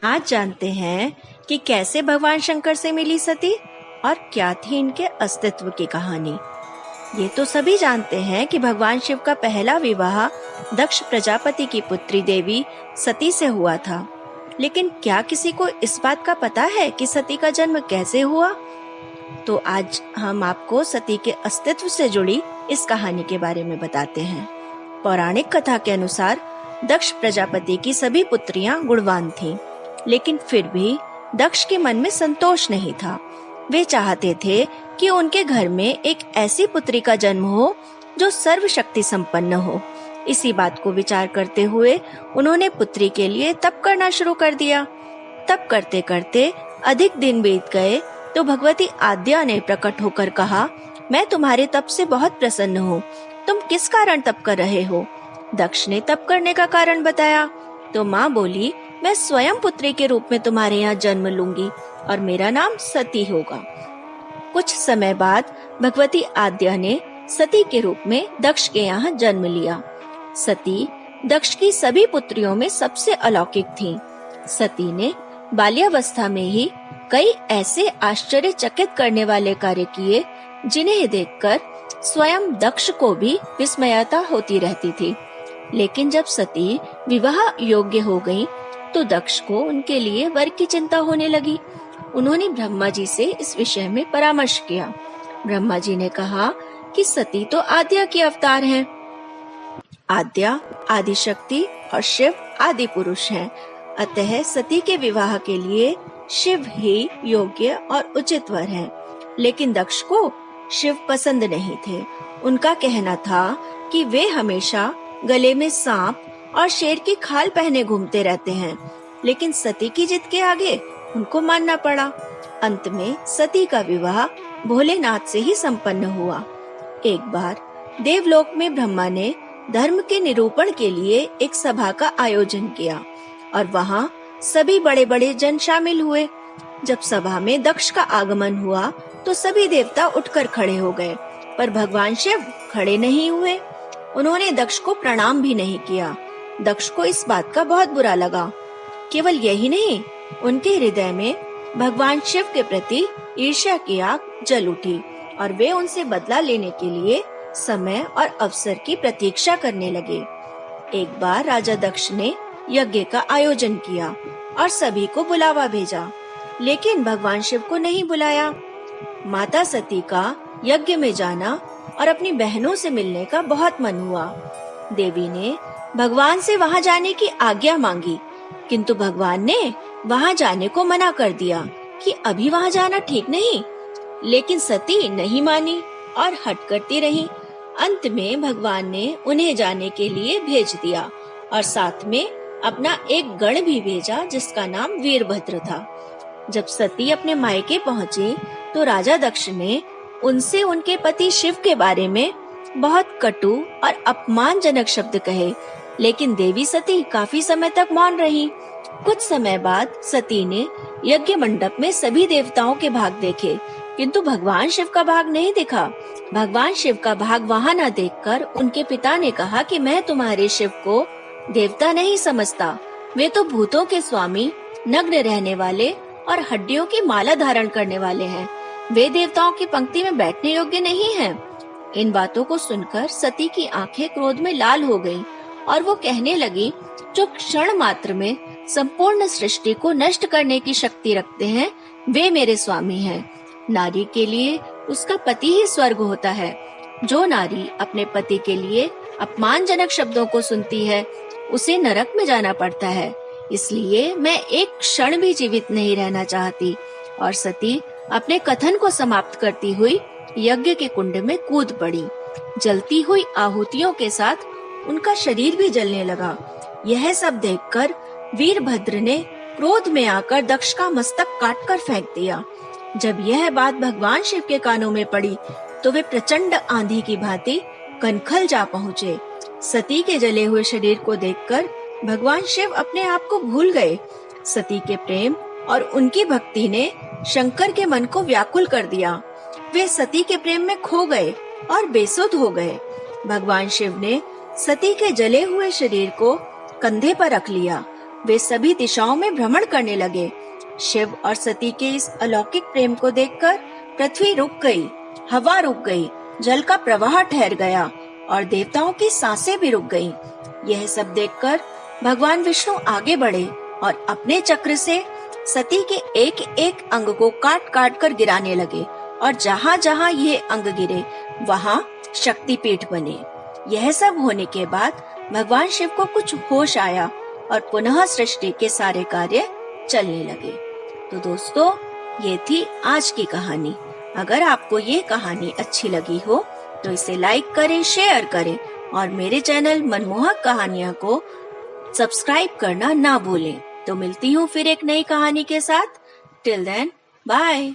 आज जानते हैं कि कैसे भगवान शंकर से मिली सती और क्या थी इनके अस्तित्व की कहानी। ये तो सभी जानते हैं कि भगवान शिव का पहला विवाह दक्ष प्रजापति की पुत्री देवी सती से हुआ था। लेकिन क्या किसी को इस बात का पता है कि सती का जन्म कैसे हुआ? तो आज हम आपको सती के अस्तित्व से जुड़ी इस कहानी के बारे में बताते हैं। पौराणिक कथा के अनुसार दक्ष प्रजापति की सभी पुत्रियां गुणवान थीं, लेकिन फिर भी दक्ष के मन में संतोष नहीं था। वे चाहते थे कि उनके घर में एक ऐसी पुत्री का जन्म हो जो सर्वशक्ति संपन्न हो। इसी बात को विचार करते हुए उन्होंने पुत्री के लिए तप करना शुरू कर दिया। तप करते करते अधिक दिन बीत गए तो भगवती आद्या ने प्रकट होकर कहा, मैं तुम्हारे तप से बहुत प्रसन्न हूँ। तुम किस कारण तप कर रहे हो? दक्ष ने तप करने का कारण बताया तो माँ बोली, मैं स्वयं पुत्री के रूप में तुम्हारे यहाँ जन्म लूंगी और मेरा नाम सती होगा। कुछ समय बाद भगवती आद्या ने सती के रूप में दक्ष के यहाँ जन्म लिया। सती दक्ष की सभी पुत्रियों में सबसे अलौकिक थीं। सती ने बाल्यावस्था में ही कई ऐसे आश्चर्यचकित करने वाले कार्य किए जिन्हें देखकर स्वयं दक्ष को भी विस्मयता होती रहती थी। लेकिन जब सती विवाह योग्य हो गईं, तो दक्ष को उनके लिए वर की चिंता होने लगी। उन्होंने ब्रह्मा जी से इस विषय में परामर्श किया। ब्रह्मा जी ने कहा कि सती तो आद्या की अवतार हैं। आद्या आदि शक्ति और शिव आदि पुरुष हैं। अतः सती के विवाह के लिए शिव ही योग्य और उचित वर हैं। लेकिन दक्ष को शिव पसंद नहीं थे। उनका कहना था कि वे हमेशा गले में सांप और शेर की खाल पहने घूमते रहते हैं। लेकिन सती की जिद के आगे उनको मानना पड़ा। अंत में सती का विवाह भोलेनाथ से ही संपन्न हुआ। एक बार देवलोक में ब्रह्मा ने धर्म के निरूपण के लिए एक सभा का आयोजन किया और वहाँ सभी बड़े बड़े जन शामिल हुए। जब सभा में दक्ष का आगमन हुआ तो सभी देवता उठकर खड़े हो गए, पर भगवान शिव खड़े नहीं हुए। उन्होंने दक्ष को प्रणाम भी नहीं किया। दक्ष को इस बात का बहुत बुरा लगा। केवल यही नहीं, उनके हृदय में भगवान शिव के प्रति ईर्ष्या की आग जल उठी और वे उनसे बदला लेने के लिए समय और अवसर की प्रतीक्षा करने लगे। एक बार राजा दक्ष ने यज्ञ का आयोजन किया और सभी को बुलावा भेजा, लेकिन भगवान शिव को नहीं बुलाया। माता सती का यज्ञ में जाना और अपनी बहनों से मिलने का बहुत मन हुआ। देवी ने भगवान से वहां जाने की आज्ञा मांगी, किंतु भगवान ने वहां जाने को मना कर दिया कि अभी वहां जाना ठीक नहीं। लेकिन सती नहीं मानी और हट करती रही। अंत में भगवान ने उन्हें जाने के लिए भेज दिया और साथ में अपना एक गण भी भेजा जिसका नाम वीरभद्र था। जब सती अपने मायके पहुंची तो राजा दक्ष ने उनसे उनके पति शिव के बारे में बहुत कटु और अपमानजनक शब्द कहे, लेकिन देवी सती काफी समय तक मौन रही। कुछ समय बाद सती ने यज्ञ मंडप में सभी देवताओं के भाग देखे, किंतु भगवान शिव का भाग नहीं दिखा। भगवान शिव का भाग वहां न देखकर उनके पिता ने कहा कि मैं तुम्हारे शिव को देवता नहीं समझता। वे तो भूतों के स्वामी, नग्न रहने वाले और हड्डियों की माला धारण करने वाले हैं। वे देवताओं की पंक्ति में बैठने योग्य नहीं हैं। इन बातों को सुनकर सती की आंखें क्रोध में लाल हो गईं और वो कहने लगी, जो क्षण मात्र में संपूर्ण सृष्टि को नष्ट करने की शक्ति रखते हैं, वे मेरे स्वामी हैं। नारी के लिए उसका पति ही स्वर्ग होता है। जो नारी अपने पति के लिए अपमानजनक शब्दों को सुनती है, उसे नरक में जाना पड़ता है। इसलिए मैं एक क्षण भी जीवित नहीं रहना चाहती। और सती अपने कथन को समाप्त करती हुई यज्ञ के कुंड में कूद पड़ी। जलती हुई आहुतियों के साथ उनका शरीर भी जलने लगा। यह सब देखकर वीरभद्र ने क्रोध में आकर दक्ष का मस्तक काटकर फेंक दिया। जब यह बात भगवान शिव के कानों में पड़ी तो वे प्रचंड आंधी की भांति कनखल जा पहुँचे। सती के जले हुए शरीर को देखकर भगवान शिव अपने आप को भूल गए। सती के प्रेम और उनकी भक्ति ने शंकर के मन को व्याकुल कर दिया। वे सती के प्रेम में खो गए और बेसुध हो गए। भगवान शिव ने सती के जले हुए शरीर को कंधे पर रख लिया वे सभी दिशाओं में भ्रमण करने लगे। शिव और सती के इस अलौकिक प्रेम को देखकर पृथ्वी रुक गई, हवा रुक गई, जल का प्रवाह ठहर गया और देवताओं की सांसें भी रुक गईं। यह सब देखकर भगवान विष्णु आगे बढ़े और अपने चक्र से सती के एक एक अंग को काट काट कर गिराने लगे और जहाँ जहाँ ये अंग गिरे वहाँ शक्तिपीठ बने। यह सब होने के बाद भगवान शिव को कुछ होश आया और पुनः सृष्टि के सारे कार्य चलने लगे। तो दोस्तों, ये थी आज की कहानी। अगर आपको ये कहानी अच्छी लगी हो तो इसे लाइक करें, शेयर करें और मेरे चैनल मनमोहक कहानियाँ को सब्सक्राइब करना ना भूलें। तो मिलती हूँ फिर एक नई कहानी के साथ। Till then, bye.